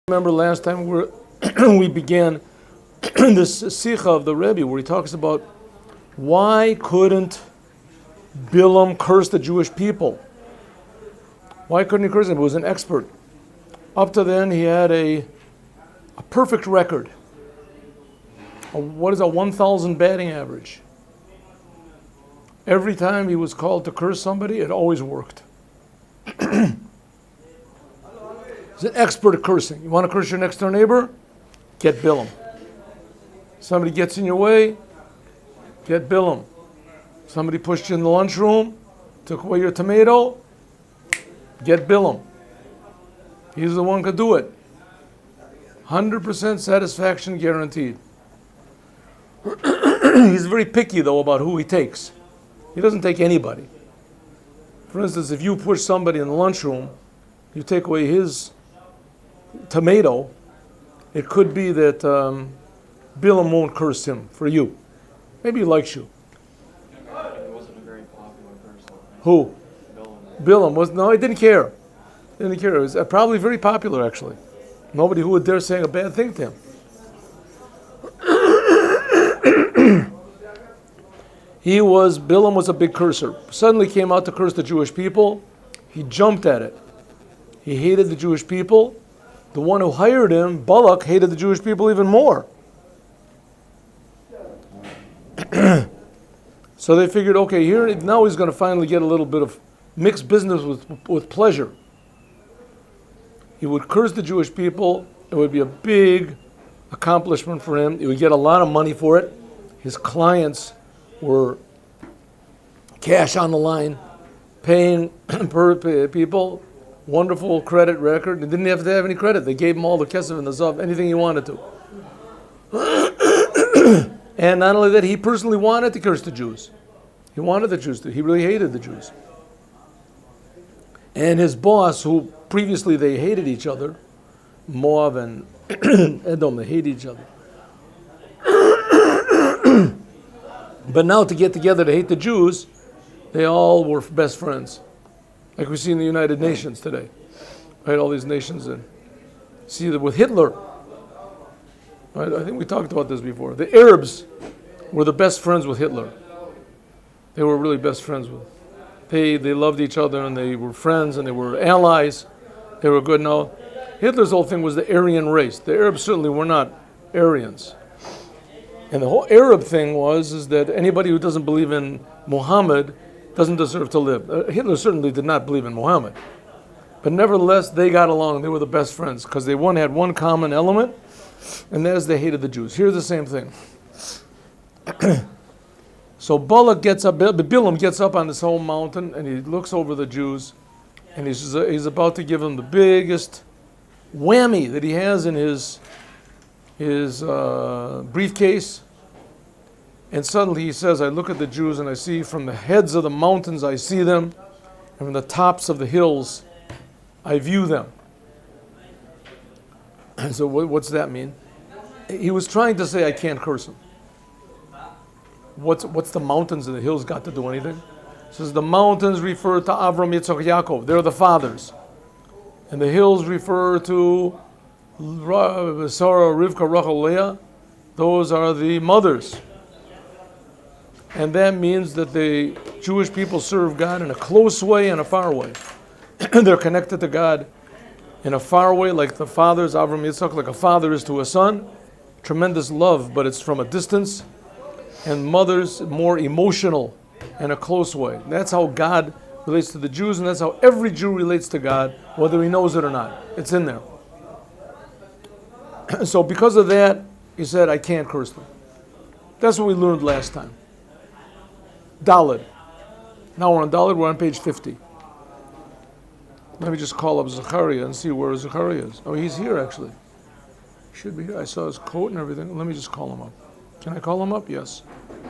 Remember last time we began this Sikha of the Rebbe where he talks about why couldn't Bilam curse the Jewish people? Why couldn't he curse them? He was an expert. Up to then he had a perfect record. What is a 1,000 batting average? Every time he was called to curse somebody, it always worked. He's an expert at cursing. You want to curse your next door neighbor? Get Bilam. Somebody gets in your way? Get Bilam. Somebody pushed you in the lunchroom, took away your tomato? Get Bilam. He's the one who could do it. 100% satisfaction guaranteed. He's very picky though about who he takes. He doesn't take anybody. For instance, if you push somebody in the lunchroom, you take away his tomato, it could be that Bilam won't curse him for you. Maybe he likes you. He wasn't a very popular person. Who? Bilam. Bilam no, he didn't care. He didn't care. It was probably very popular actually. Nobody who would dare say a bad thing to him. Bilam was a big cursor. Suddenly came out to curse the Jewish people. He jumped at it. He hated the Jewish people. The one who hired him, Balak, hated the Jewish people even more. So they figured, okay, here now he's going to finally get a little bit of mixed business with pleasure. He would curse the Jewish people. It would be a big accomplishment for him. He would get a lot of money for it. His clients were cash on the line, paying per people. Wonderful credit record. They didn't have to have any credit. They gave him all the kesef and the zav, anything he wanted to. And not only that, he personally wanted to curse the Jews. He wanted the Jews to. He really hated the Jews. And his boss, who previously they hated each other, Moab and Edom, they hated each other. But now to get together to hate the Jews, they all were best friends. Like we see in the United Nations today. Right, all these nations. And see that with Hitler, right, I think we talked about this before. The Arabs were the best friends with Hitler. They were really best friends with. They loved each other and they were friends and they were allies. They were good. Now, Hitler's whole thing was the Aryan race. The Arabs certainly were not Aryans. And the whole Arab thing is that anybody who doesn't believe in Muhammad doesn't deserve to live. Hitler certainly did not believe in Muhammad. But nevertheless, they got along. They were the best friends because they had one common element, and that is they hated the Jews. Here's the same thing. So Balak Bilam gets up on this whole mountain, and he looks over the Jews, and he's about to give them the biggest whammy that he has in his briefcase. And suddenly he says, I look at the Jews and I see from the heads of the mountains, I see them, and from the tops of the hills, I view them. And so what's that mean? He was trying to say, I can't curse them. What's the mountains and the hills got to do anything? He says the mountains refer to Avram, Yitzchak, Yaakov. They're the fathers. And the hills refer to Sarah, Rivka, Rachel, Leah. Those are the mothers. And that means that the Jewish people serve God in a close way and a far way. They're connected to God in a far way, like the fathers, Avram, Yitzchak, like a father is to a son. Tremendous love, but it's from a distance. And mothers, more emotional in a close way. That's how God relates to the Jews, and that's how every Jew relates to God, whether he knows it or not. It's in there. So because of that, he said, I can't curse them. That's what we learned last time. Daled. Now we're on Daled, we're on page 50. Let me just call up Zechariah and see where Zechariah is. Oh, he's here actually. He should be here. I saw his coat and everything. Let me just call him up. Can I call him up? Yes.